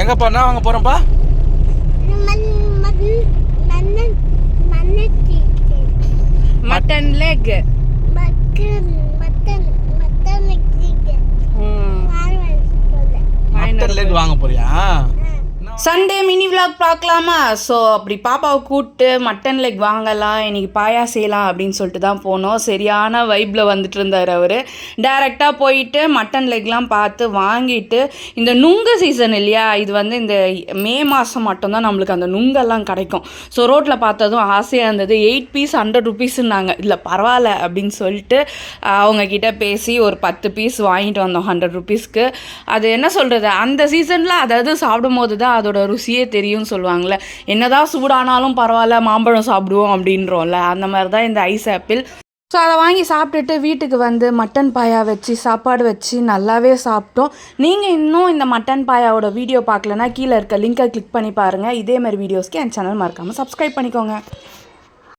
எங்கப்பா என்ன வாங்க போகிறோம்ப்பா? Mutton leg. மட்டன் லெக் வாங்க போறியா? சண்டே மினி விலாக் பார்க்கலாமா? ஸோ அப்படி பாப்பாவை கூப்பிட்டு மட்டன் லெக் வாங்கலாம், இன்னைக்கு பாயா செய்யலாம் அப்படின்னு சொல்லிட்டு தான் போனோம். சரியான வைப்பில் வந்துட்டு இருந்தார் அவர். டைரெக்டாக போயிட்டு மட்டன் லெக்லாம் பார்த்து வாங்கிட்டு, இந்த நுங்கு சீசன் இல்லையா, இது வந்து இந்த மே மாதம் மட்டும்தான் நம்மளுக்கு அந்த நுங்கெல்லாம் கிடைக்கும். ஸோ ரோட்டில் பார்த்ததும் ஆசையாக இருந்தது. 8 பீஸ் 100 ருபீஸுன்னாங்க. இல்லை பரவாயில்ல அப்படின்னு சொல்லிட்டு அவங்கக்கிட்ட பேசி ஒரு 10 பீஸ் வாங்கிட்டு வந்தோம் 100 ருபீஸ்க்கு. அது என்ன சொல்கிறது, அந்த சீசனில் அதாவது சாப்பிடும் போது தான் அதோட ருசியே தெரியும்னு சொல்லுவாங்கள்ல. என்னதான் சூடானாலும் பரவாயில்ல மாம்பழம் சாப்பிடுவோம் அப்படின்றோம்ல, அந்த மாதிரி தான் இந்த ஐஸ் ஆப்பிள். ஸோ அதை வாங்கி சாப்பிட்டுட்டு வீட்டுக்கு வந்து மட்டன் பாயா வச்சு சாப்பாடு வச்சு நல்லாவே சாப்பிட்டோம். நீங்கள் இன்னும் இந்த மட்டன் பாயாவோட வீடியோ பார்க்கலன்னா கீழே இருக்க லிங்கை கிளிக் பண்ணி பாருங்கள். இதே மாதிரி வீடியோஸ்க்கு என் சேனல் மறக்காமல் சப்ஸ்கிரைப் பண்ணிக்கோங்க.